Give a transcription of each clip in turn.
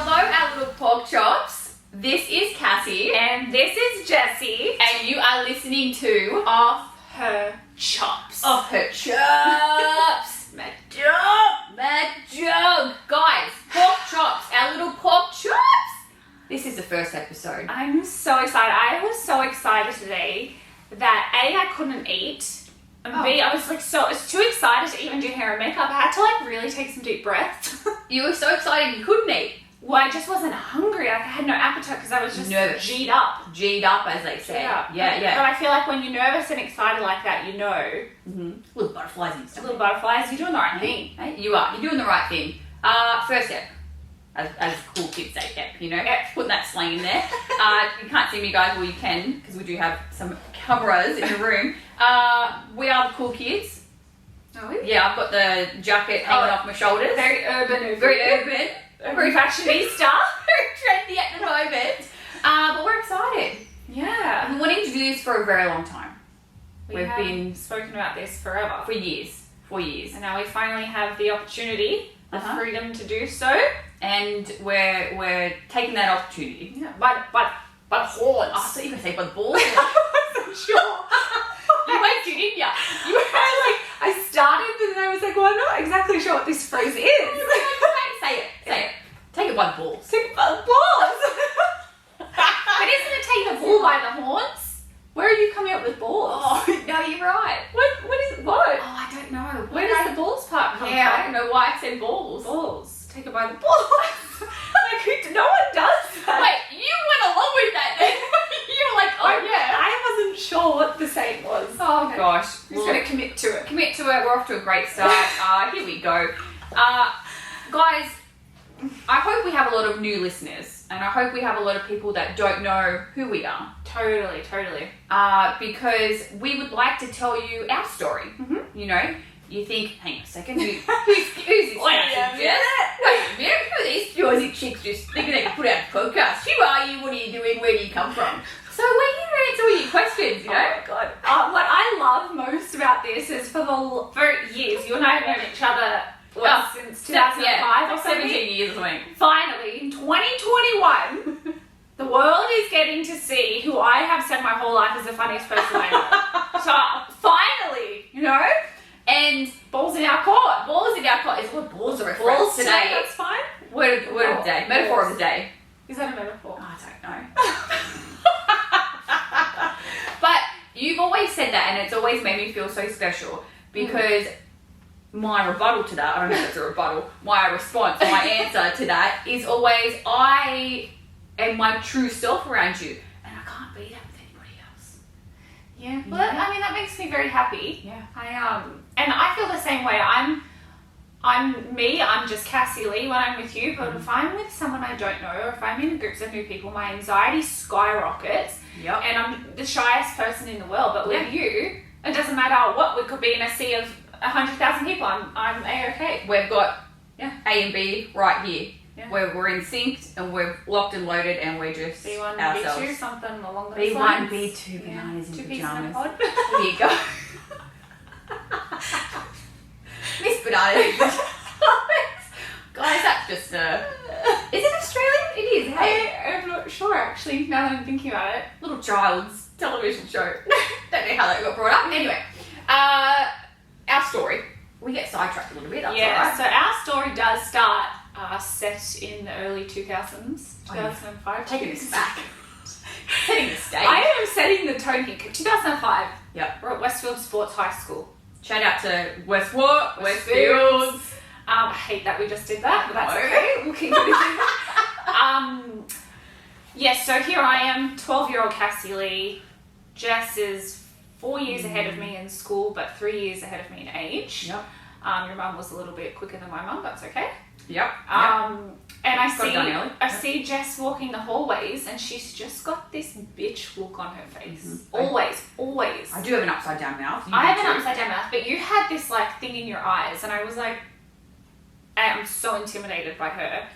Hello, our little pork chops. This is Cassie. And this is Jessie. And you are listening to Off Her Chops. Off Her Chops. Mad joke. Mad joke. Guys, pork chops, our little pork chops. This is the first episode. I'm so excited. I was so excited today that A, I couldn't eat. And B, I was too excited to even do hair and makeup. I had to really take some deep breaths. You were so excited you couldn't eat. Well, I just wasn't hungry. I had no appetite because I was just nervous. G'd up. G'd up, as they say. Yeah. But I feel like when you're nervous and excited like that, you know. Mm-hmm. Little butterflies and stuff. Little butterflies, you're doing the right thing. Hey, you are. You're doing the right thing. First step. As cool kids say, putting that slang in there. You can't see me, guys, well, you can, because we do have some cameras in the room. We are the cool kids. Oh, really? Yeah, I've got the jacket hanging off my shoulders. Very urban. Very urban. Very fashionista. Very trendy at the moment. But we're excited. Yeah. I've been wanting to do this for a very long time. We've been spoken about this forever. For years. 4 years. And now we finally have the opportunity, the freedom to do so. And we're taking that opportunity. Yeah, but horns. I thought you were going to say but balls. I wasn't sure. You went to, didn't ya? You were I started, but then I was like, well, I'm not exactly sure what this phrase is. Say it. Take it by the balls. Take it by the balls. But isn't it take the bull by the horns? Where are you coming up with balls? Oh, no, you're right. What is what? Oh, I don't know. Where does the balls part come from? I don't know why I said balls. Balls. Take it by the balls. No one does that. Wait, you went along with that then. You were like, oh yeah. I wasn't sure what the saying was. Oh okay. Gosh. I'm just going to commit to it. Commit to it. We're off to a great start. Here we go. Guys, I hope we have a lot of new listeners. And I hope we have a lot of people that don't know who we are. Totally. Because we would like to tell you our story. Mm-hmm. You know, you think, hang on a second, who's this? Wait a minute. Who are these Aussie chicks just thinking they can put out a podcast? Who are you? What are you doing? Where do you come from? So we're here to answer all your questions, you know? Oh my God. What I love most about this is for years, you and I have known each other since 2005 or 17 years or something. Finally, in 2021, the world is getting to see who I have said my whole life is the funniest person I know. So finally, you know? And balls in our court. Balls in our court. Is what balls are Balls today. That's fine. Word of the day. Metaphor of the day. Is that a metaphor? I don't know. But you've always said that, and it's always made me feel so special because my rebuttal to that, I don't know if it's a rebuttal, my response, my answer to that is always, I am my true self around you, and I can't be that with anybody else. Yeah. Well, that makes me very happy. Yeah. And I feel the same way. I'm me, I'm just Cassie Lee when I'm with you, but if I'm with someone I don't know, or if I'm in groups of new people, my anxiety skyrockets. Yep. And I'm the shyest person in the world, but with you, it doesn't matter what, we could be in a sea of 100,000 people, I'm A-okay. We've got A and B right here. Yeah. We're in sync and we're locked and loaded and we're just B1, ourselves. B2, something along those B1, lines. B2, bananas in pajamas. Pod. There you go. Miss Bananas. Guys, that's just is it Australian? It is, hey? I'm not sure actually, now that I'm thinking about it. Little child's television show. Don't know how that got brought up. Anyway, our story. We get sidetracked a little bit, that's alright. So our story does start set in the early 2000s, 2005. Taking us back. Setting the stage. I am setting the tone here. 2005. Yep. We're at Westfield Sports High School. Shout out to Westfields. I hate that we just did that, but that's okay. We'll keep it. Yes, so here I am, 12-year-old Cassie Lee. Jess is 4 years ahead of me in school, but 3 years ahead of me in age. Yep. Your mum was a little bit quicker than my mum, that's okay. Yep. And I see Jess walking the hallways, and she's just got this bitch look on her face. Mm-hmm. Always. I do have an upside down mouth. I have an upside down mouth, but you had this thing in your eyes, and I was like, I am so intimidated by her.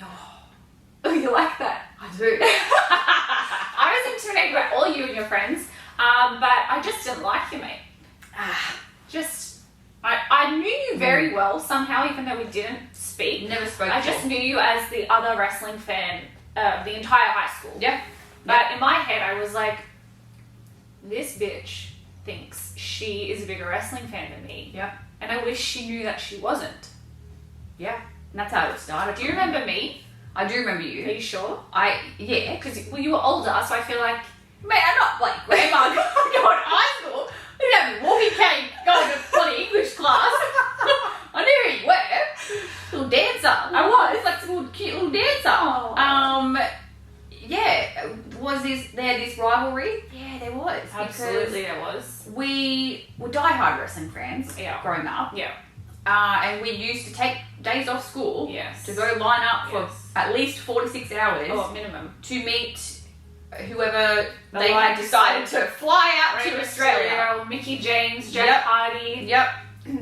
Oh, you like that? I do. I was intimidated by all you and your friends, but I just didn't like you, mate. I knew you very well somehow, even though we didn't speak. Never spoke. I just knew you as the other wrestling fan the entire high school. Yeah. But in my head, I was like, this bitch thinks she is a bigger wrestling fan than me. Yeah. And I wish she knew that she wasn't. Yeah. And that's how it started. Do you remember me? I do remember Are you. you sure? Yeah. Because, well, you were older, so I feel like... Mate, I'm not like grandma going to high school. We didn't have a walking cane going to bloody English class. I knew who you were. Little dancer. I was. Like some cute little dancer. Oh. Yeah. Was there this rivalry? Yeah, there was. Absolutely, there was. We were diehard wrestling fans growing up. Yeah. And we used to take days off school to go line up for at least 46 hours minimum. to meet whoever they had decided to fly out to Australia. Mickey James, Jeff Hardy. Yep.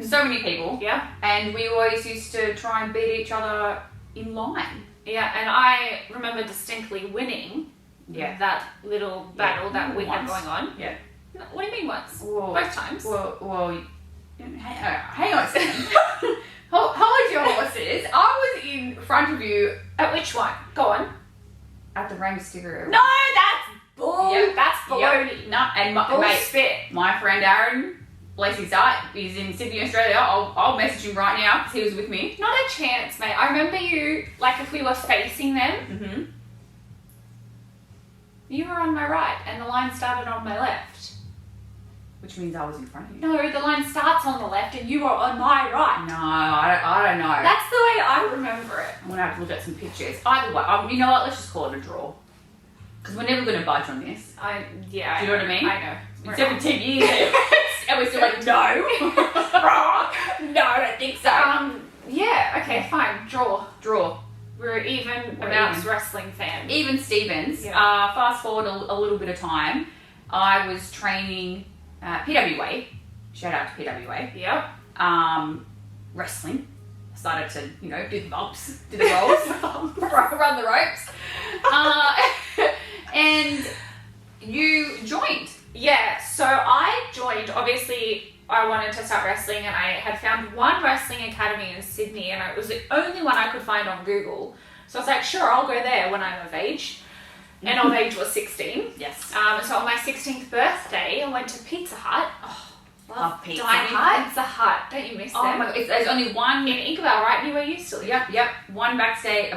So many people. Yeah. And we always used to try and beat each other in line. Yeah, and I remember distinctly winning that little battle that we had going on. Yeah. What do you mean once? Well, both times? Well, hang on a second. Hold your horses. I was in front of you. At which one? Go on. At the Rey Mysterio. No, that's bull. Yep. That's baloney. Yep. No, and my friend Aaron, bless his heart, is in Sydney, Australia. I'll message him right now because he was with me. Not a chance, mate. I remember you, like if we were facing them, Mm-hmm. you were on my right and the line started on my left. Which means I was in front of you. No, the line starts on the left and you were on my right. No, I don't know. That's the way I remember it. I'm going to have to look at some pictures. Either way, you know what? Let's just call it a draw. Because we're never going to budge on this. Do you know what I mean? I know. It's 17 years and we're still like, no. No, I don't think so. Yeah, okay, fine. Draw. We're even about wrestling fans. Even Stevens. Yeah. Fast forward a little bit of time. I was training PWA. Shout out to PWA. Yep. Wrestling. I started to, do the bumps, do the rolls, run the ropes. And you joined. Yeah, so I joined, obviously I wanted to start wrestling and I had found one wrestling academy in Sydney and it was the only one I could find on Google. So I was like, sure, I'll go there when I'm of age. And of age was 16. Yes. So on my 16th birthday, I went to Pizza Hut. Oh, love Pizza dining Hut. Pizza Hut. Don't you miss them? Oh my god, there's only one. In Inkwell, right near where you used to live. Yep. One backstage.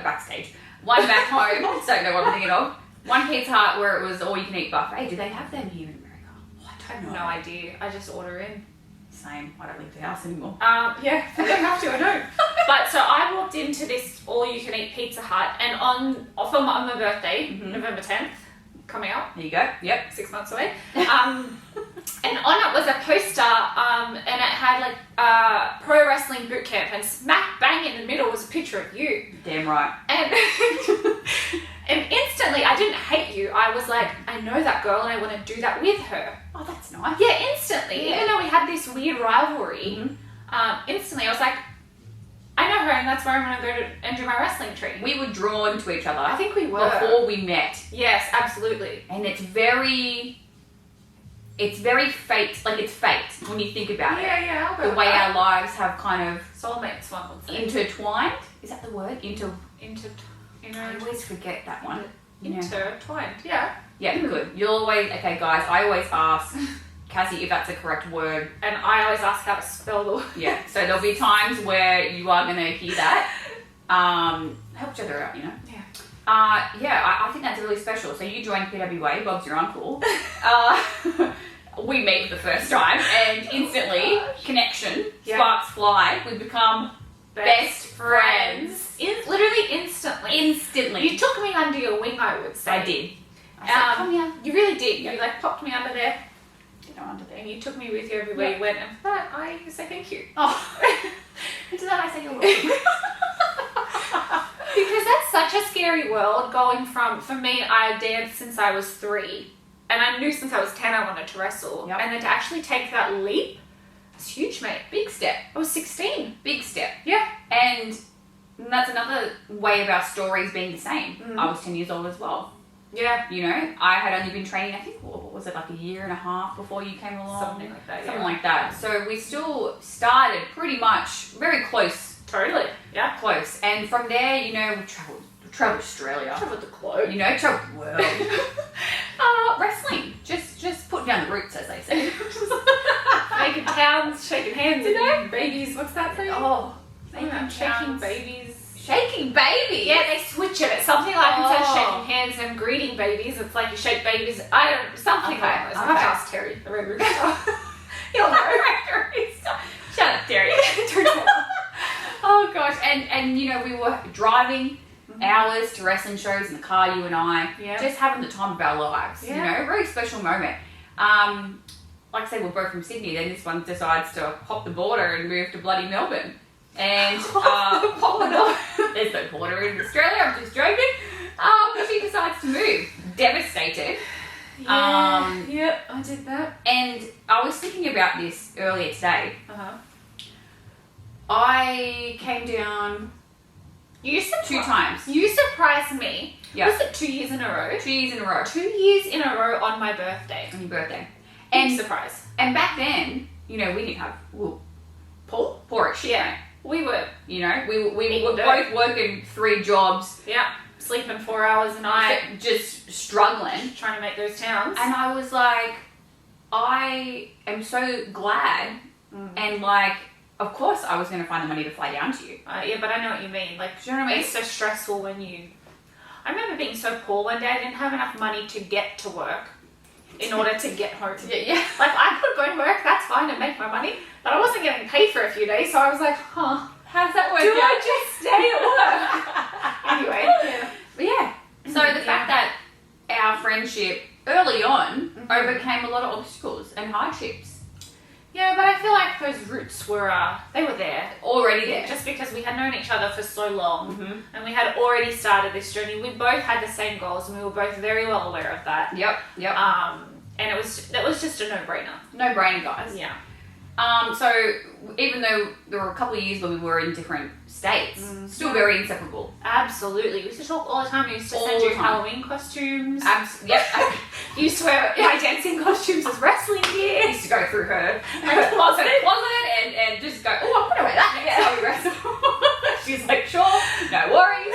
One back home. So know what I'm thinking of. One Pizza Hut where it was all you can eat buffet. Do they have them here in America? Oh, I don't know. No idea. I just order in. Same. I don't leave the house anymore. Yeah, I don't have to. I don't. But so I walked into this all-you-can-eat Pizza Hut, and for my birthday, November 10th, coming up. There you go. Yep. 6 months away. And on it was a poster, and it had like pro wrestling boot camp, and smack bang in the middle was a picture of you. Damn right. And instantly, I didn't hate you. I was like, I know that girl, and I want to do that with her. Oh, that's nice. Yeah, instantly. Yeah. Even though we had this weird rivalry, instantly I was like, I know her, and that's where I'm going to go and do my wrestling training. We were drawn to each other. I think we were. Before we met. Yes, absolutely. And it's very fate. Like, it's fate when you think about it. Yeah, I'll go The way our lives have kind of soulmates, one would say. intertwined. Is that the word? I I always forget that one. intertwined, yeah. Yeah, good. You'll always... Okay, guys, I always ask Cassie if that's the correct word. And I always ask how to spell the word. Yeah, so there'll be times where you are going to hear that. Help each other out, Yeah. I think that's really special. So you joined PWA, Bob's your uncle. We meet for the first time and instantly, connection, sparks fly. We become best friends. Literally instantly. You took me under your wing, I would say. I did. I said, come here. You really did. You popped me under there. Under there. And you took me with you everywhere you went, and for that I say thank you. Oh. And to that I say you're welcome. Because that's such a scary world going from, for me, I danced since I was 3. And I knew since I was 10 I wanted to wrestle. Yep. And then to actually take that leap, it's huge, mate. Big step. I was 16. Big step. Yeah. And that's another way of our stories being the same. I was 10 years old as well. Yeah. I had only been training, I think, what was it, like a year and a half before you came along? Something like that, Something like that. So we still started pretty much very close Totally. Yeah. Close. And from there, you know, we travelled Australia. Travel the globe. You know, travelled the world. Wrestling. Just putting down the roots, as they say. Making towns, shaking hands, you know? Babies, what's that thing? Oh, shaking babies. Shaking babies? Yeah, they switch it. It's something like instead of shaking hands and greeting babies, it's like you shake babies. I don't, something like this. I have to ask Terry, the Red Rooster. He'll know. Shut up, Terry. Oh gosh, and you know, we were driving hours to wrestling shows in the car, you and I, just having the time of our lives. You know, very special moment. Like I said, we're both from Sydney. Then this one decides to hop the border and move to bloody Melbourne. And there's no border in Australia. I'm just joking. But she decides to move, devastated. Yeah, I did that. And I was thinking about this earlier today. I came down two times. You surprised me. Yeah. Was it 2 years in a row? 2 years in a row. 2 years in a row on my birthday. On your birthday. And surprise. And back then, you know, we didn't have porridge. Yeah. We were. You know, we were both working 3 jobs. Yeah. Sleeping 4 hours a night. Just struggling. Trying to make those towns. And I was like, I am so glad. And like, of course I was going to find the money to fly down to you. Yeah, but I know what you mean. Like, do you know what I mean? It's so stressful when you... I remember being so poor one day, I didn't have enough money to get to work in order to get home. Yeah. Like, I could go to work, that's fine, and make my money, but I wasn't getting paid for a few days, so I was like, how does that work? Do I just stay at work? Anyway, yeah. So the fact that our friendship early on overcame a lot of obstacles and hardships. Yeah, but I feel like those roots were, they were there. Already there. Just because we had known each other for so long and we had already started this journey. We both had the same goals and we were both very well aware of that. Yep. And it was just a no-brainer. No-brainer, guys. Yeah. So even though there were a couple of years where we were in different states, still very inseparable. Absolutely. We used to talk all the time. We used to send you Halloween costumes. Yep. You used to wear my dancing costumes as wrestling gear. I used to go through her closet and just go, oh, I'm going to wear that next time we wrestle. She's like, sure, no worries.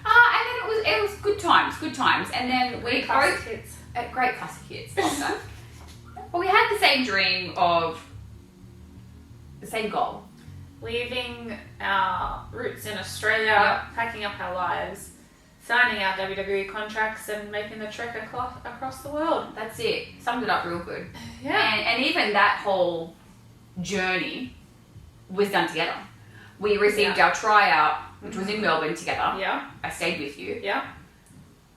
And then it was good times. And then we both... Great classic hits. But we had the same dream of the same goal. Leaving our roots in Australia, packing up our lives, signing our WWE contracts and making the trek across the world. That's it. Summed it up real good. Yeah. And even that whole journey was done together. We received our tryout, which was in Melbourne together. Yeah. I stayed with you. Yeah.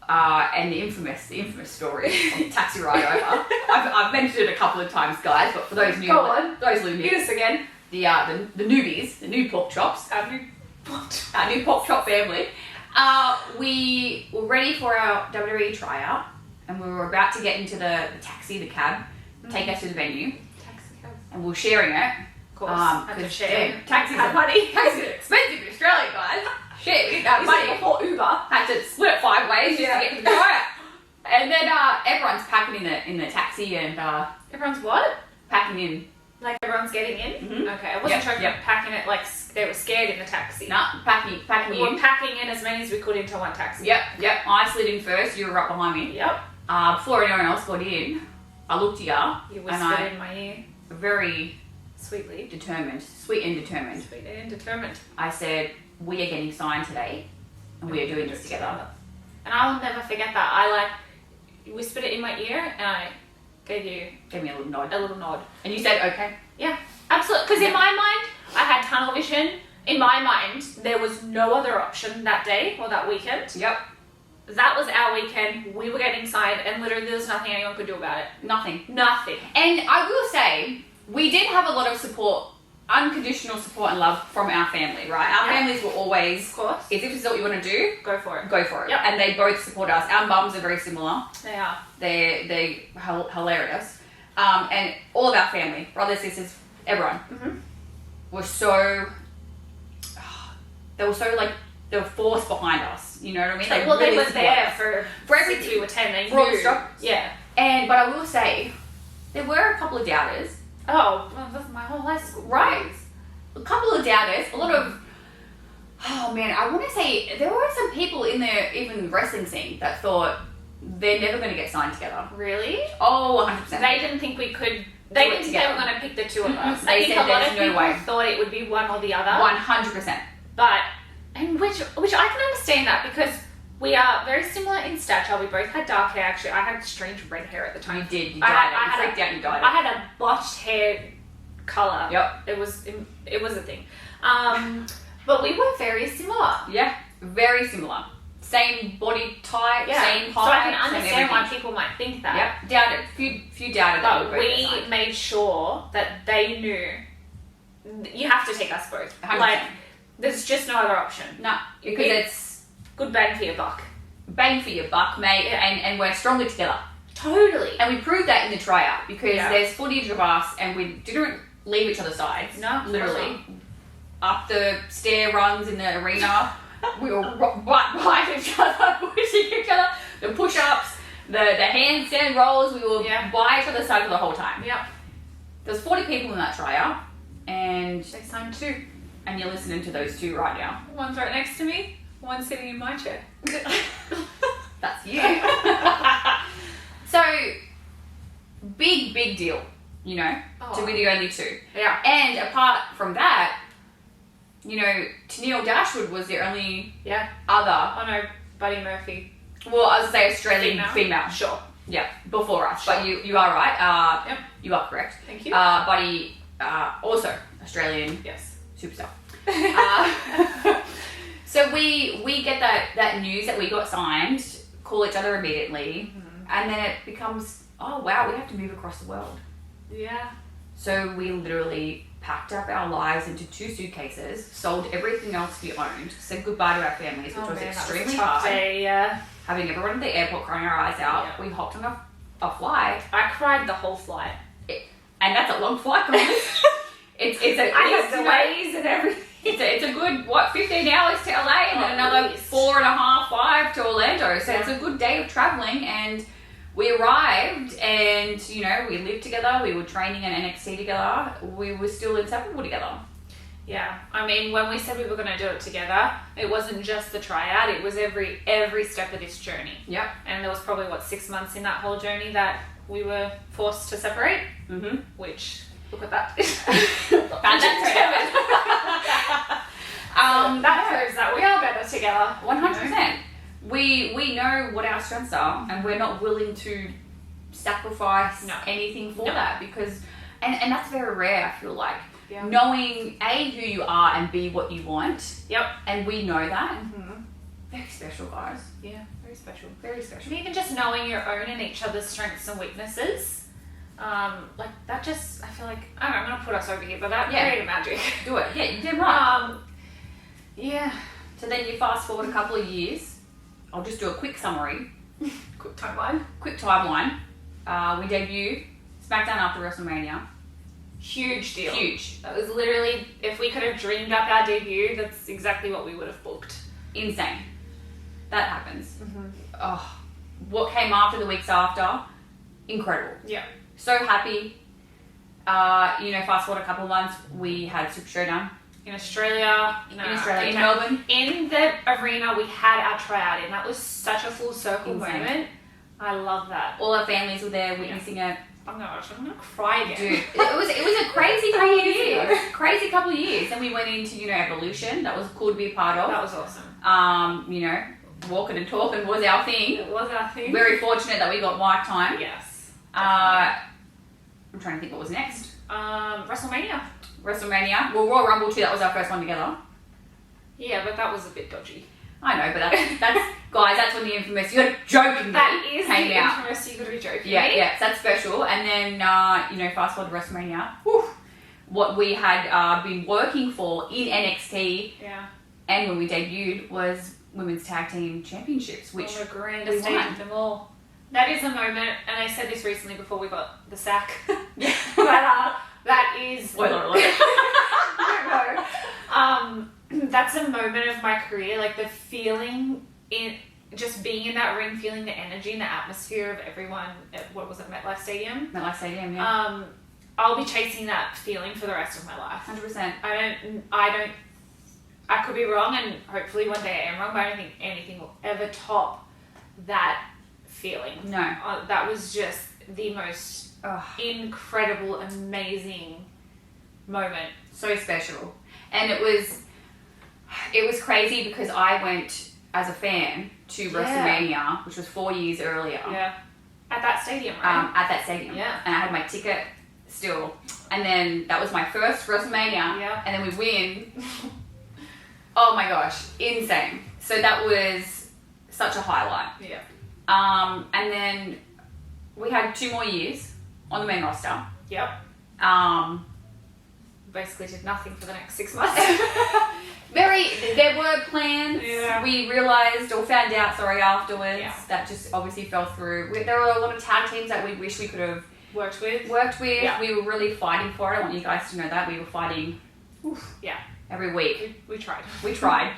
And the infamous story of the taxi ride over. I've mentioned it a couple of times, guys, but for those new, those new, hit us again. The newbies, the new pork chops, our new pork chop family. We were ready for our WWE tryout, and we were about to get into the taxi, the cab, take us to the venue, taxi cab, and we were sharing it. Of course, had to share. Taxis are money. Taxis are expensive in Australia, guys. Shit, we didn't have money before Uber. Had to split it 5 ways just to get to the tryout. And then everyone's packing in the taxi and everyone's what? Packing in. Like everyone's getting in? Mm-hmm. Okay, I wasn't talking about packing it like they were scared in the taxi. No, packing we were packing in as many as we could into one taxi. Yep. I slid in first, you were right behind me. Yep. Before anyone else got in, I looked at you. You whispered in my ear. Very sweetly. Sweet and determined. Sweet and determined. I said, we are getting signed today, and we are doing this together. And I'll never forget that. I whispered it in my ear, and I gave me a little nod. And you said, okay. Yeah, absolutely. Because in my mind, I had tunnel vision. In my mind, there was no other option that day or that weekend. Yep. That was our weekend. We were getting signed, and literally there was nothing anyone could do about it. Nothing. And I will say, we did have a lot of support, unconditional support and love from our family, right? Our families were always, of course, if this is what you want to do, go for it. Yep. And they both support us. Our mums are very similar. They are. They're hilarious. And all of our family, brothers, sisters, everyone, were so, they were forced behind us. You know what I mean? They were there for everything. We were 10. They for all the knew. struggles. Yeah. But I will say, there were a couple of doubters. Oh, well, that's my whole high school. Right. A couple of doubters. A lot of Oh man, I want to say there were some people in the even wrestling scene that thought they're never going to get signed together. Really? Oh, 100%. They didn't think we could. They didn't think they were going to pick the two of us. I think said a lot of there's no people way. thought it would be one or the other. 100%. But which I can understand that because we are very similar in stature. We both had dark hair. Actually, I had strange red hair at the time. You did. You dyed it. You freaked out. You dyed it. I had a blotched hair color. Yep. It was a thing. But we were very similar. Yeah, very similar. Same body type, same height. So I can understand why people might think that. Yep, doubted. Few doubted that. But we made sure that they knew you have to take us both. 100%. Like, there's just no other option. No, because it's good bang for your buck. Bang for your buck, mate, and we're stronger together. Totally. And we proved that in the tryout because there's footage of us and we didn't leave each other's sides. No, literally. Up the stair runs in the arena, we were right behind each other, pushing each other. The push-ups, the handstand rolls, we were by each other's side for the whole time. Yep. There's 40 people in that tryout, and they signed 2. And you're listening to those 2 right now. One's right next to me, one's sitting in my chair. That's you. So, big deal, you know, to be the only 2. Yeah. And apart from that, you know, Tennille Dashwood was the only other. Oh no, Buddy Murphy. Well, I was going to say Australian female. Sure. Yeah, before us. Sure. But you are right. Yep. You are correct. Thank you. Buddy, also Australian. Yes. Superstar. So we get that news that we got signed, call each other immediately, and then it becomes, oh wow, we have to move across the world. Yeah. So we literally packed up our lives into 2 suitcases, sold everything else we owned, said goodbye to our families, which was extremely hard. Day, Having everyone at the airport crying our eyes out. Yeah. We hopped on a flight. I cried the whole flight. And that's a long flight, guys. I had delays and everything. It's a good, 15 hours to LA and then another 4.5, 5 to Orlando. So it's a good day of traveling, and we arrived and, you know, we lived together, we were training in NXT together, we were still inseparable together. Yeah, I mean, when we said we were going to do it together, it wasn't just the tryout, it was every step of this journey. Yep. And there was probably, 6 months in that whole journey that we were forced to separate, which, look at that. That proves that we are better together. 100%. We know what our strengths are, and we're not willing to sacrifice anything for that, because, and that's very rare, I feel like. Yeah. Knowing A, who you are, and B, what you want. Yep. And we know that. Very special, guys. Yeah, very special. Very special. And even just knowing your own and each other's strengths and weaknesses, like that just, I feel like, I don't know, I'm going to put us over here, but that created magic. Do it. Yeah, you did right. Yeah. So then you fast forward a couple of years. I'll just do a quick summary. Quick timeline. We debuted SmackDown after WrestleMania. Huge deal. Huge. That was literally, if we could have dreamed up our debut, that's exactly what we would have booked. Insane. That happens. Oh, what came after, the weeks after, incredible. Yeah. So happy. You know, fast forward a couple of months, we had Super Showdown. In Australia. In Melbourne. In the arena, we had our tryout in. That was such a full circle moment. I love that. All our families were there witnessing it. Oh my gosh, I'm gonna cry again. Dude, it was a crazy couple of years. Crazy couple of years. And we went into, you know, Evolution. That was cool to be a part of. That was awesome. You know, walking and talking was our thing. It was our thing. Very fortunate that we got mic time. Yes. I'm trying to think what was next. WrestleMania. Well, Royal Rumble too, that was our first one together. Yeah, but that was a bit dodgy. I know, but that's guys, that's when the infamous, you're joking me. That is came the out. infamous, you gotta be joking Yeah, me. yeah, so that's special. And then, you know, fast forward to WrestleMania, what we had been working for in NXT and when we debuted was Women's Tag Team Championships, which the grandest stage of them all. That is a moment, and I said this recently before we got the sack, but that is... Spoiler alert. That's a moment of my career, like the feeling in just being in that ring, feeling the energy and the atmosphere of everyone at, what was it, MetLife Stadium? MetLife Stadium, yeah. I'll be chasing that feeling for the rest of my life. 100%. I don't I could be wrong, and hopefully one day I am wrong, but I don't think anything will ever top that feeling. No. That was just the most Ugh. incredible, amazing moment. So special. And it was crazy because I went as a fan to WrestleMania, which was 4 years earlier. Yeah. At that stadium, right? At that stadium. Yeah. And I had my ticket still. And then that was my first WrestleMania. Yeah. And then we win. Oh my gosh, insane. So that was such a highlight. Yeah. And then we had 2 more years on the main roster. Yep. Basically did nothing for the next 6 months. There were plans. Yeah. We realised or found out, afterwards, Yeah. that just obviously fell through. There were a lot of tag teams that we wish we could have Worked with. Yeah. We were really fighting for it. I want you guys to know that. We were fighting every week. We tried. We tried.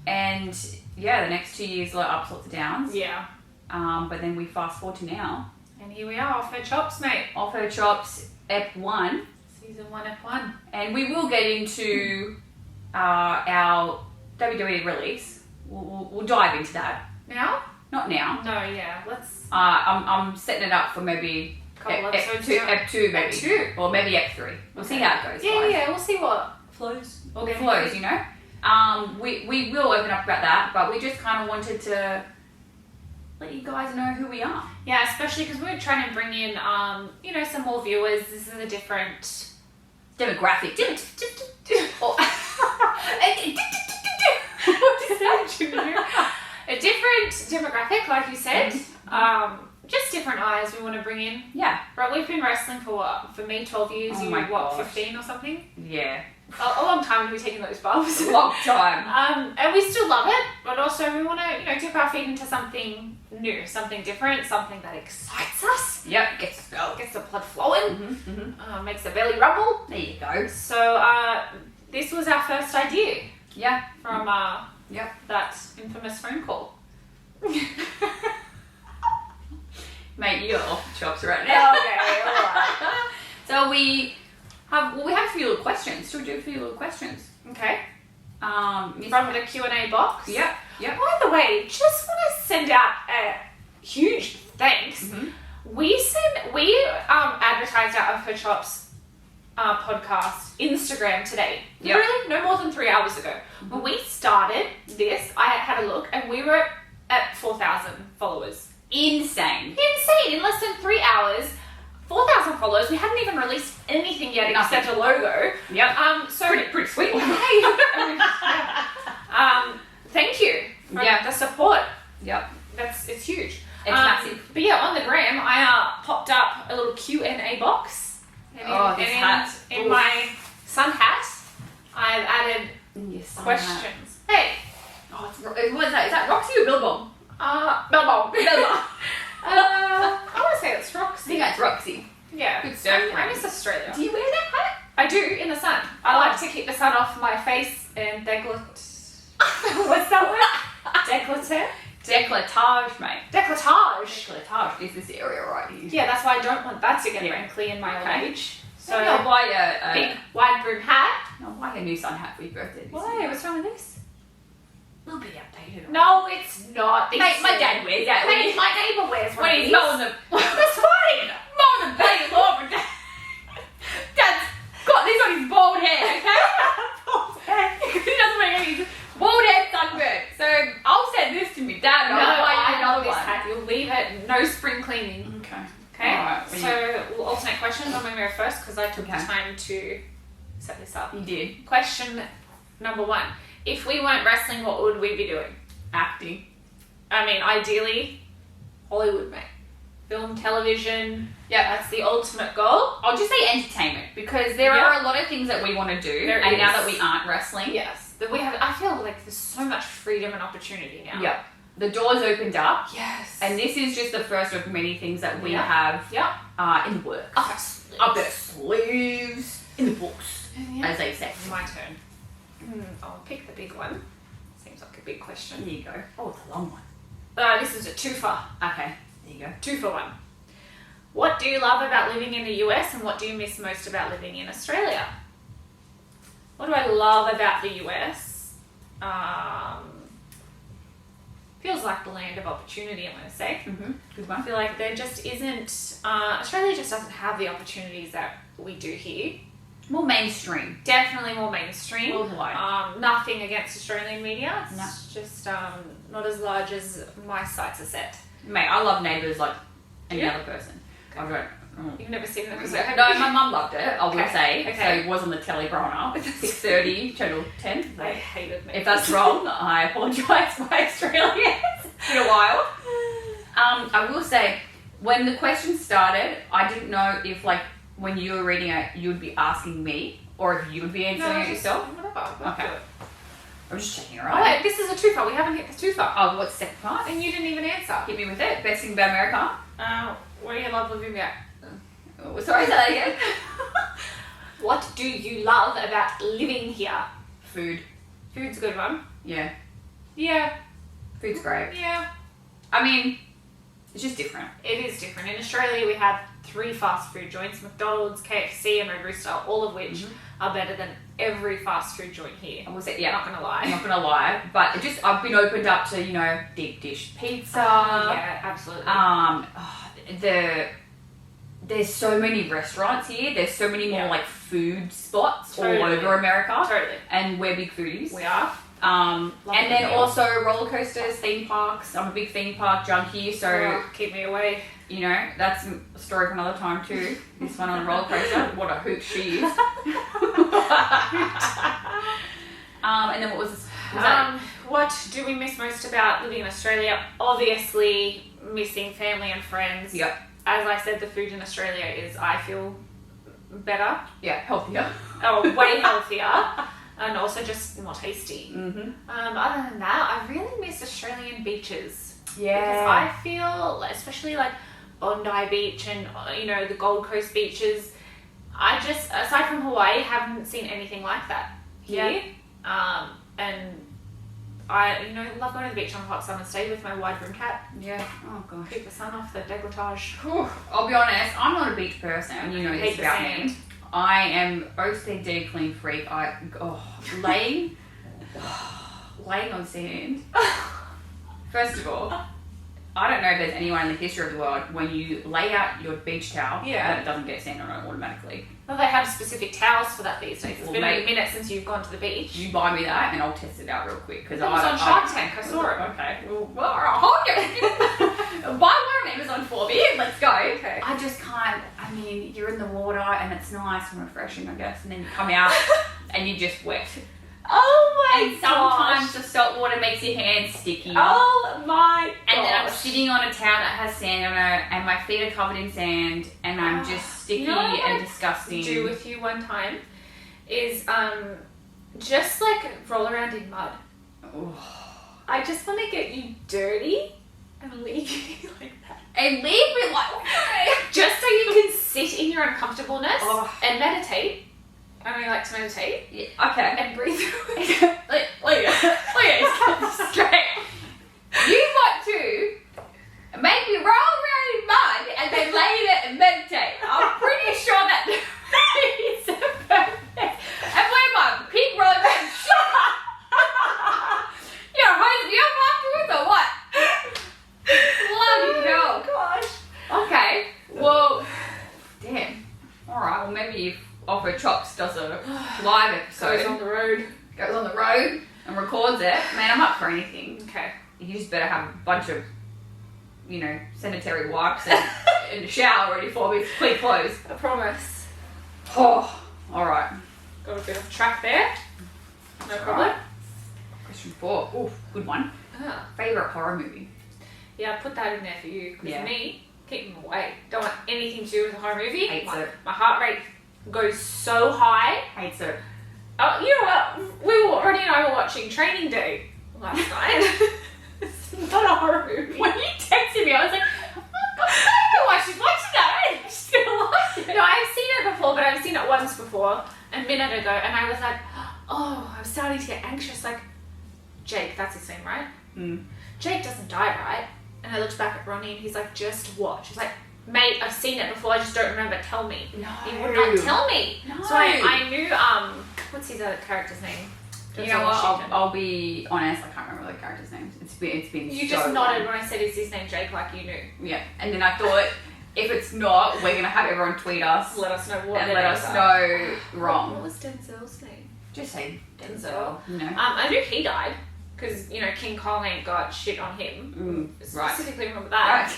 And yeah, the next 2 years, lots of downs. Yeah. But then we fast forward to now. And here we are, off her chops, mate. Off her chops, Ep1. Season 1, F1. And we will get into our WWE release. We'll dive into that. Now? Not now. No, yeah. Let's... I'm setting it up for maybe Couple episodes Ep2 maybe. Ep2. Or maybe Ep3. We'll see how it goes. Yeah, guys. yeah. We'll see what flows. Flows, you know. We will open up about that, but we just kind of wanted to let you guys know who we are. Yeah, especially because we're trying to bring in, some more viewers. This is a different... Demographic. A different demographic, like you said. Just different eyes we want to bring in. Yeah. Right, we've been wrestling for what? For me, 12 years. Oh You, my gosh. 15 or something? Yeah. A long time to be taking those bumps. Long time. And we still love it, but also we want to, dip our feet into something new, something different, something that excites us. Yep. Gets to go. Gets the blood flowing. Makes the belly rumble. There you go. So this was our first idea. Yeah. From Yep. that infamous phone call. Mate, you're off the chops right now. Okay, alright. So we have a few little questions. Should we do a few little questions? Okay. From From the Q&A box. Yep. By the way, just want to send out a huge thanks. We advertised our Of Her Chops podcast Instagram today. Yep. Really, no more than 3 hours ago. When we started this, I had a look and we were at 4,000 followers. Insane. Insane! In less than 3 hours, 4,000 followers. We hadn't even released anything yet except a logo. Yep. So pretty sweet. Thank you for the support. Yep. It's huge. It's massive. But yeah, on the gram, I popped up a little Q&A box. And this hat. In my sun hat, I've added questions. Hey. Oh, what is that? Is that Roxy or Billabong? Billabong. Billabong. I want to say it's I Roxy. think that's Roxy. Yeah. Good stuff. I miss Australia. Do you wear that hat? I do, in the sun. I like to keep the sun off my face and what's that word? Décolleté? Décolletage, mate. Décolletage. Décolletage is this area right here. Yeah, that's why I don't want that to get wrinkly in my old age. So I'll buy a big wide brim hat. I'll buy a new sun hat for your birthday. Why? What's wrong with this? We'll be updated. No, it's not. Mate, my dad wears that. Mate, my neighbour wears one. When he's mowing the... That's fine. Mowing the bloody lawn. Dad's got this on his bald hair, okay? He doesn't make any... Bald head sunburn. So I'll send this to me, Dad. No, I'll buy you I another love this one. hat. You'll leave it. No spring cleaning. Okay. Okay. Alright, So we'll alternate questions. I'm going to go first because I took the time to set this up. You did. Question number 1. If we weren't wrestling, what would we be doing? Acting. I mean, ideally, Hollywood, mate. Film, television. Yeah. That's the ultimate goal. I'll just say entertainment because there are a lot of things that we want to do, There and is. now that we aren't wrestling, Yes. That we have. I feel like there's so much freedom and opportunity now. Yep. The doors opened up, Yes. and this is just the first of many things that we Yeah. have Yep. in the works. Up our sleeves. Up their sleeves, in the books, Yeah. as they say. My turn. I'll pick the big one. Seems like a big question. Here you go. Oh, it's a long one. This is a twofer. Okay, there you go. 2 for 1. What do you love about living in the US and what do you miss most about living in Australia? What do I love about the US? Feels like the land of opportunity, I'm going to say. Good I one. feel like there just isn't, Australia just doesn't have the opportunities that we do here. More mainstream. Definitely more mainstream. Worldwide. Nothing against Australian media. It's No. just not as large as my sights are set. Mate, I love Neighbours like any Yeah. other person. I don't. You've never seen an episode, No, have you? my mum loved it, I will Okay, say. okay. So it was on the telly growing up. 6:30, Channel 10. I hated me. If that's wrong, I apologise for my Australians. It's been a while. I will say, when the question started, I didn't know if, like, when you were reading it, you would be asking me, or if you would be answering it yourself. Whatever. Okay. I'm just checking, Oh, right? wait, this is a twofer. We haven't hit the twofer. Oh, what's the second part? And you didn't even answer. Hit me with it. Best thing about America. What do you love living at? Oh, sorry, say that again. What do you love about living here? Food. Food's a good one. Yeah. Yeah. Food's great. Yeah. I mean, it's just different. It is different. In Australia, we have 3 fast food joints, McDonald's, KFC and Red Rooster, all of which are better than every fast food joint here. I will say, yeah. Not going to lie. I'm not gonna lie, but it just I've been opened up to, you know, deep dish pizza. Yeah, absolutely. There's so many restaurants here. There's so many more Yeah. like food spots Totally. all over America. Totally. And we're big foodies. We are. And then meal. also roller coasters, theme parks. I'm a big theme park junkie, so Oh, keep me away. you know that's a story for another time too. This one on a roller coaster, what a hoot she is. And then what was this? Was that? What do we miss most about living in Australia? Obviously, missing family and friends. Yep. As I said, the food in Australia is, I feel, better. Yeah, healthier. Oh, way healthier. And also just more tasty. Mm-hmm. Other than that, I really miss Australian beaches. Yeah. Because I feel, especially like Bondi Beach and, you know, the Gold Coast beaches, I just, aside from Hawaii, haven't seen anything like that here. And I, you know, love going to the beach on a hot summer's day with my wide brim hat. Yeah. Oh gosh. Keep the sun off the décolletage. Whew. On honest, I'm not a beach person. You know I this hate the about sand. me. I am OCD clean freak. Laying on sand. First of all, I don't know if there's anyone in the history of the world when you lay out your beach towel that it doesn't get sand on it automatically. Well, they have specific towels for that these days. It's Well, been mate, a minute since you've gone to the beach. You buy me that and I'll test it out real quick because It was on Shark Tank. I saw it. Okay. Well, hold it. Buy one on Amazon for me. Let's go. Okay. I just can't. I mean, you're in the water and it's nice and refreshing, I guess, and then you come out and you're just wet. Oh my And sometimes the salt water makes your hands sticky. Oh my gosh. And then I'm sitting on a towel that has sand on it, and my feet are covered in sand, and I'm just sticky You know what and I disgusting. do with you one time is just like roll around in mud. Oh. I just want to get you dirty and leave you like that. And leave me like Just so you can sit in your uncomfortableness and meditate. I really like to meditate. Yeah, okay. And breathe through it. Look at this straight. You want to make me roll around in mud and then lay there and meditate. I'm pretty sure that is the purpose. And what am I, pig rolling around? You're hosing me up afterwards or what? Bloody hell. Gosh. Okay, well, damn. Alright, well maybe if Offer Chops does a live episode. Goes on the road. Goes on the road and records it. Man, I'm up for anything. Okay. You just better have a bunch of, you know, sanitary wipes and a shower ready for me to clean clothes. I promise. Oh, alright. Got a bit of track there. No problem. Right. Question 4. Ooh, good one. Favourite horror movie? Yeah, I put that in there for you. Because Yeah. me, keep them away. Don't want anything to do with a horror movie. Hates it. My heart rate goes so high. Hates it. Oh, you know what? Ronnie and I were watching Training Day last night. It's not a horror movie. When you texted me, I was like, oh, God, I don't know why she's watching that. She's gonna like it. No, I've seen it before, but I've seen it once before, a minute ago, and I was like, oh, I'm starting to get anxious. Like, Jake, that's his name, right? Mm. Jake doesn't die, right? And I looked back at Ronnie and he's like, just watch. He's like, mate, I've seen it before, I just don't remember, tell me. No. He would not tell me. No. So I knew what's his other character's name? You know what? I'll be honest. I can't remember the characters' names. It's been. You so just nodded long. when I said, "Is his name Jake?" Like you knew. Yeah, and then I thought, if it's not, we're gonna have everyone tweet us Let us know what. and let us know wrong. What was Denzel's name? Just say Denzel. Denzel. You know. I knew he died because King Kong ain't got shit on him. Right. Specifically remember that.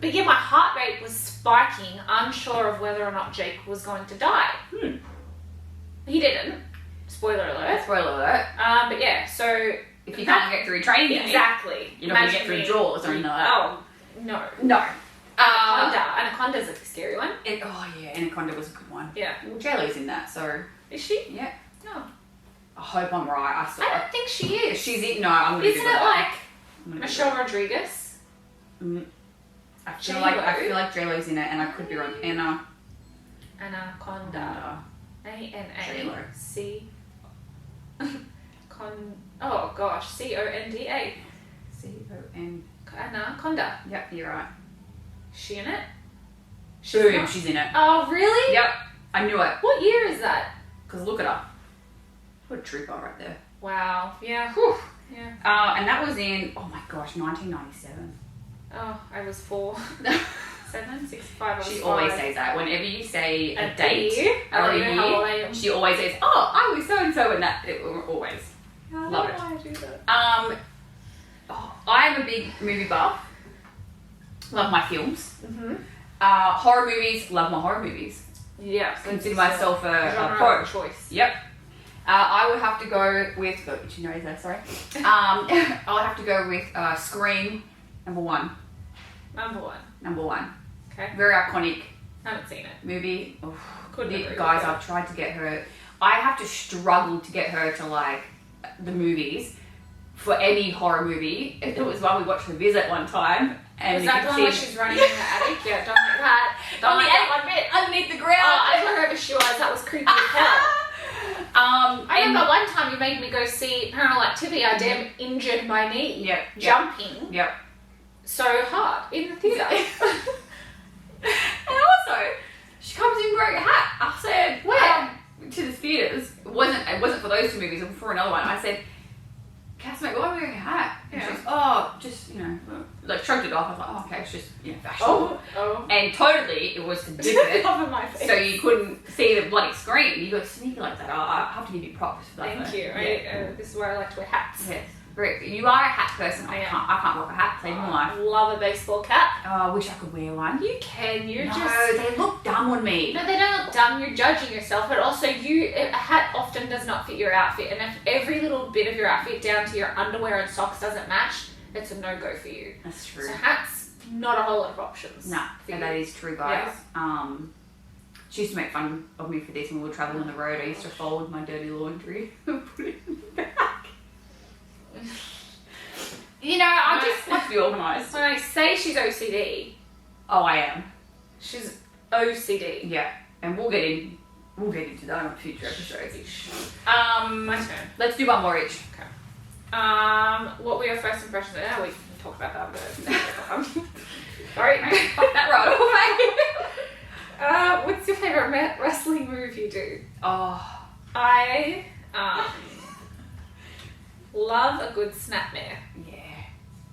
But yeah, my heart rate was spiking, unsure of whether or not Jake was going to die. He didn't. Spoiler alert. Spoiler alert. But yeah, so if you can't get through training, exactly, you're not going to get through Jaws or anything like that. Oh no. No. Anaconda's a scary one. Anaconda was a good one. Yeah. Well, J-Lo's in that, so Is she? yeah. No. I hope I'm right. I don't think she is. She's in. No, I'm going to Isn't do it that. like Michelle Rodriguez? I feel like J-Lo's in it, and I could be wrong. Anaconda. J-Lo. A-N-A-C. Oh gosh, C-O-N-D-A. C-O-N. Anaconda. Yep, you're right. She in it? Boom, she's in it. Oh really? Yep, I knew it. What year is that? Because look at her. What a trooper right there. Wow. Yeah. Whew. Yeah. And that was in, oh my gosh, 1997. Oh, I was 4. 7, 6, 5. I was She 5. always says that. Whenever you say a A date year? or I a don't know how old I year, am. she always says, oh, I was so-and-so in that. Always. I Love don't it. know why I do that. I am a big movie buff. Love my films. Mm-hmm. Horror movies, love my horror movies. Yeah. Consider myself a genre pro. of choice. Yep. I would have to go with, which you know is that, sorry. I would have to go with Scream, number 1. Number 1. Okay. Very iconic Haven't seen it. movie. Couldn't agree Guys, with I've tried to get her. I have to struggle to get her to like the movies for any horror movie. It was one we watched The Visit one time. And Is that the one where she's running in the attic? Yeah, don't like that. Don't like that one bit. Underneath the ground. Oh, I thought her she was. That was creepy as hell. I remember one time you made me go see Paranormal Activity. I damn injured my knee. Yep. Jumping. Yep. So hard in the theatre. And also, she comes in wearing a hat. I said, Where? To the theatres. It wasn't for those 2 movies, it was for another one. I said, Cass, mate, why are you wearing a hat? And Yeah. she goes, oh, just, like shrugged it off. I was like, oh, okay, it's just, fashionable. Oh. And totally, it was to dip it. Cover my face. So you couldn't see the bloody screen. You got sneaky like that. I have to give you props for that. Thank you. Yeah. This is where I like to wear hats. Yes. You are a hat person. I can't rock a hat. Save my life. Love a baseball cap. Oh, I wish I could wear one. You can. No, they look dumb on me. No, they don't look dumb. You're judging yourself, but also a hat often does not fit your outfit, and if every little bit of your outfit down to your underwear and socks doesn't match, it's a no-go for you. That's true. So hats, not a whole lot of options. Nah, and that is true, guys. Yeah. She used to make fun of me for this when we were traveling on the road. I used to fold my dirty laundry and put it in the bag. I just like to be organised. When I say she's OCD, Oh, I am. she's OCD. Yeah, and we'll get into that on future episodes. My turn. Let's do one more each. What were your first impressions? Yeah, we can talk about that, but sorry. Fuck that right away. What's your favorite wrestling move you do? Oh, I love a good snapmare. yeah.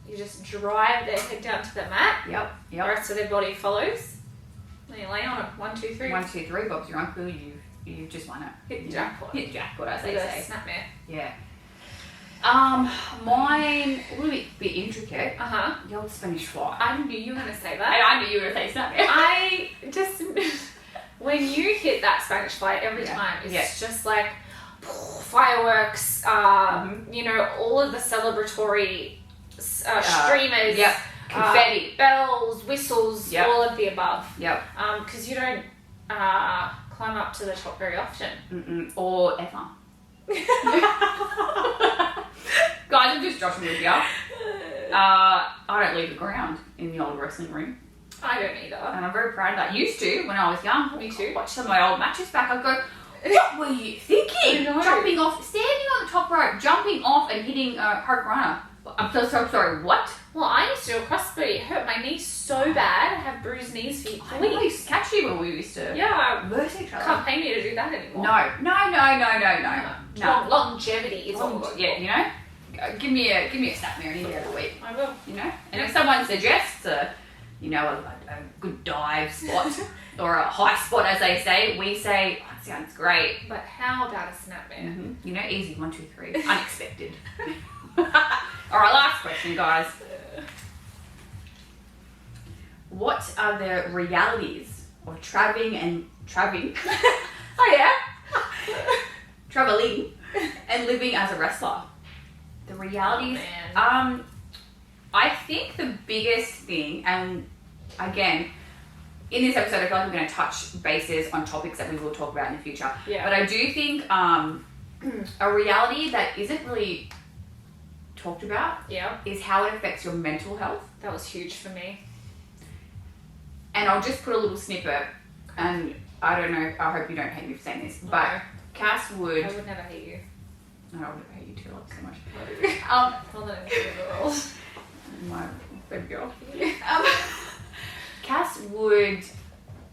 You just drive their head down to the mat. Yep. The rest of their body follows. Then you lay on it. 1, 2, 3. 1, 2, 3. Bob's your uncle. You've just won it. Hit jackpot. Hit jackpot, as With they a say. snapmare. Yeah. Mine a little bit intricate. The old Spanish fly. I knew you were going to say that. I knew you were going to say snapmare. I just when you hit that Spanish fly every time, it's just like fireworks. All of the celebratory streamers. Yep. Confetti. Bells, whistles, all of the above. Yep. Because you don't climb up to the top very often. Or ever. Guys, I'm just joshing with you. I don't leave the ground in the old wrestling ring. I don't either. And I'm very proud of that. Used to, when I was young. Me too. Watch some of my old matches back. I'd go, what were you thinking? Jumping off, standing on the top rope, jumping off and hitting Hurricane. I'm so sorry, what? Well, I used to do a crossbody. It hurt my knee so bad. I have bruised knees for I know we used to catch you when we used to verse each other. Can't pay me to do that anymore. No. Longevity is all. Yeah, you know, give me a snap mirror any other week. I will. You know, and if someone suggests a good dive spot or a high spot, as they say, we say, oh, that sounds great. But how about a snap mirror? Mm-hmm. You know, easy, 1, 2, 3, unexpected. All right, last question, guys. What are the realities of traveling? Oh yeah, traveling and living as a wrestler. The realities. Oh, man. I think the biggest thing, and again, in this episode, I feel like we're going to touch bases on topics that we will talk about in the future. Yeah. But I do think a reality that isn't really talked about is how it affects your mental health. That was huge for me. And I'll just put a little snippet, and I don't know, I hope you don't hate me for saying this, but Cass would... I would never hate you. No, I would hate you too, I love you so much. More than anything in the world. My baby girl. Cass would,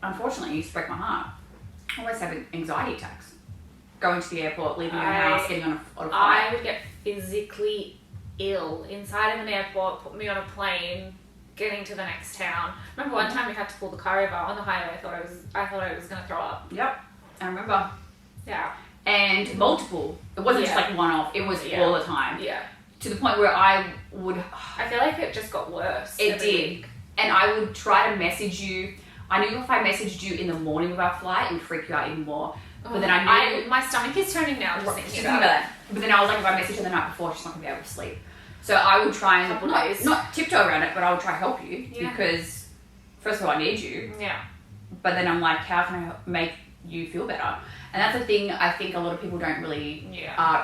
unfortunately, used to break my heart, always have anxiety attacks. Going to the airport, leaving your house, getting on a flight. I would get physically ill inside of an airport, put me on a plane, getting to the next town. Remember one time we had to pull the car over on the highway. I thought I was going to throw up. Yep, I remember. Yeah. And multiple. It wasn't just like one off. It was all the time. Yeah. To the point where I would... I feel like it just got worse. It did. Week. And I would try to message you. I knew if I messaged you in the morning of our flight, it would freak you out even more. But then I knew... My stomach is turning now just thinking about that. But then I was like, if I message her the night before, she's not going to be able to sleep. So I would try and... Not tiptoe around it, but I would try to help you. Yeah. Because, first of all, I need you. Yeah. But then I'm like, how can I make you feel better? And that's the thing I think a lot of people don't really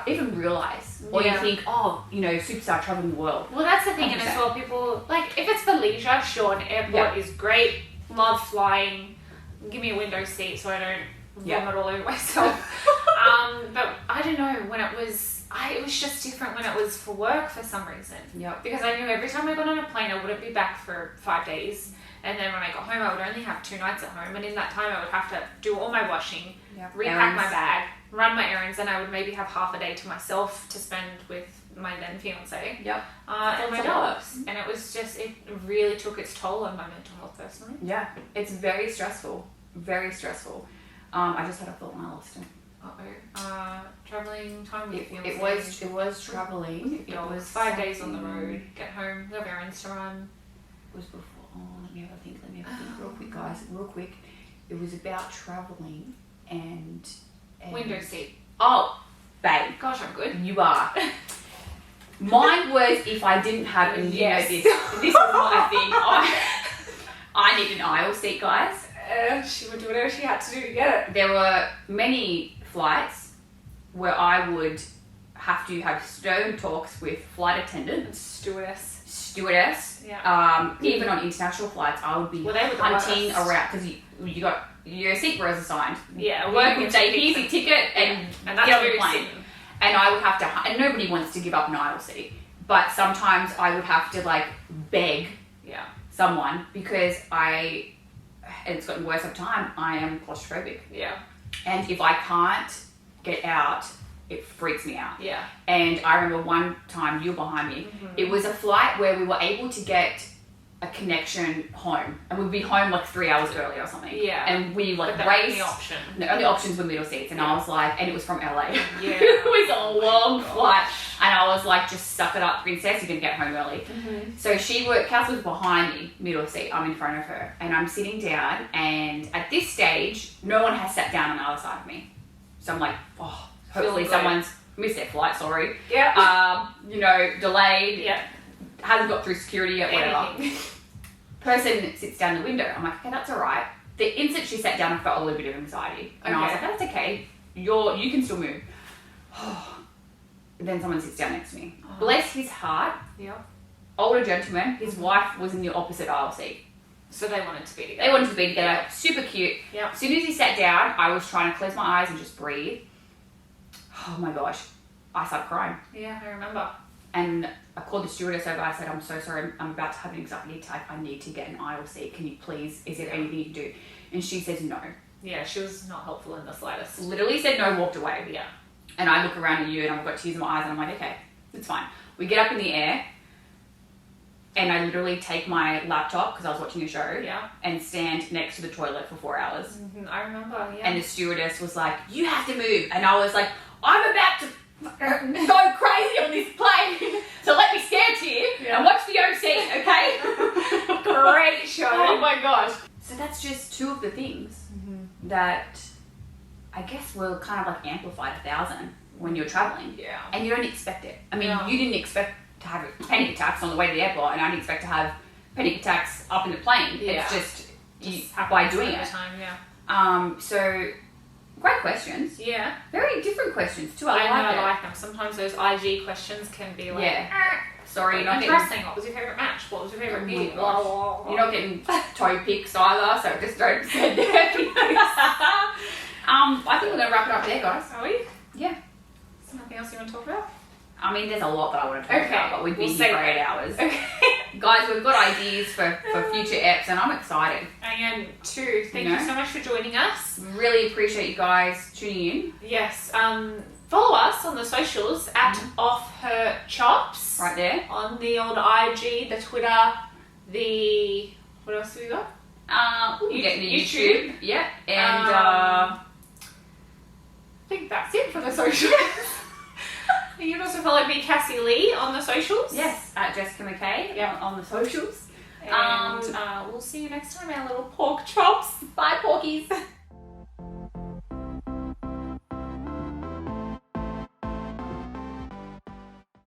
even realise. Or you think, superstar traveling the world. Well, that's the thing, 100%. And as well, people, like, if it's for leisure, sure, an airport is great. Love flying. Give me a window seat so I don't vomit all over myself. But I don't know, when it was just different when it was for work for some reason. Yep. Because I knew every time I got on a plane, I wouldn't be back for 5 days. And then when I got home, I would only have 2 nights at home. And in that time, I would have to do all my washing, repack my bag, run my errands, and I would maybe have half a day to myself to spend with my then fiance. Yep. And my dogs. And it was just, it really took its toll on my mental health personally. Yeah. It's very stressful. Very stressful. I just had a thought when I lost him. Traveling time with fiance. It was traveling. It was 5 days on the road. Get home, we have errands to run. It was before. Let me have a think real quick, guys. Real quick. It was about traveling and window seat. Oh, babe. Gosh, I'm good. You are. Mine was if I didn't have, and you know this is my thing. I need an aisle seat, guys. She would do whatever she had to do to get it. There were many flights where I would have to have stone talks with flight attendants. Stewardess. Yeah. Even on international flights, I would be hunting around because you got your seat was assigned. Yeah. Work with JP, your ticket, and that's get on the plane. And I would have to, and nobody wants to give up an aisle seat, but sometimes I would have to like beg someone because and it's gotten worse over time, I am claustrophobic. Yeah. And if I can't get out, it freaks me out. Yeah. And I remember one time, you were behind me, it was a flight where we were able to get a connection home. And we'd be home like 3 hours early or something. Yeah. And we like but raced. The only options were middle seats. And I was like, and it was from LA. Yeah. It was a long flight. And I was like, just suck it up, princess, you're going to get home early. So Cass was behind me, middle seat, I'm in front of her. And I'm sitting down, and at this stage, no one has sat down on the other side of me. So I'm like, hopefully someone's missed their flight, sorry. Yeah. Delayed. Yeah. Hasn't got through security yet, whatever. Person sits down the window. I'm like, okay, that's all right. The instant she sat down, I felt a little bit of anxiety. And I was like, that's okay. You can still move. Then someone sits down next to me. Bless his heart. Yeah. Older gentleman. His wife was in the opposite aisle seat. So they wanted to be together. They wanted to be together. Super cute. Yeah. As soon as he sat down, I was trying to close my eyes and just breathe. Oh my gosh. I started crying. Yeah, I remember. And I called the stewardess over. I said, I'm so sorry. I'm about to have an anxiety attack. I need to get an aisle seat. Can you please, is there anything you can do? And she says no. Yeah, she was not helpful in the slightest. Literally said no, walked away. Yeah. And I look around at you and I've got tears in my eyes and I'm like, okay, it's fine. We get up in the air and I literally take my laptop, because I was watching a show, and stand next to the toilet for 4 hours. Mm-hmm. I remember, And the stewardess was like, you have to move. And I was like, I'm about to go crazy on this plane. So let me stand here and watch the OC, okay? Great show. Oh my gosh. So that's just two of the things that I guess will kind of like amplify 1,000 when you're traveling. Yeah. And you don't expect it. I mean, you didn't expect to have panic attacks on the way to the airport, and I didn't expect to have panic attacks up in the plane. Yeah. It's just by doing it. Time, So great questions. Yeah. Very different questions too. I like them. Sometimes those IG questions can be like, sorry, you're not getting interesting. What was your favourite match? What was your favourite beat? You're not getting toe picks either, so just don't send it. I think we're gonna wrap it up there, guys. Are we? Yeah. Is there nothing else you want to talk about? I mean, there's a lot that I want to talk about, but we've been here for 8 hours. Okay. Guys, we've got ideas for future eps, and I'm excited. I am too. Thank you so much for joining us. Really appreciate you guys tuning in. Yes. Follow us on the socials at Off Her Chops. Right there. On the old IG, the Twitter, the... What else have we got? We'll get the YouTube. Yeah. And I think that's it for the socials. You can also follow me, Cassie Lee, on the socials. Yes, at Jessica McKay on the socials. And we'll see you next time, our little pork chops. Bye, porkies.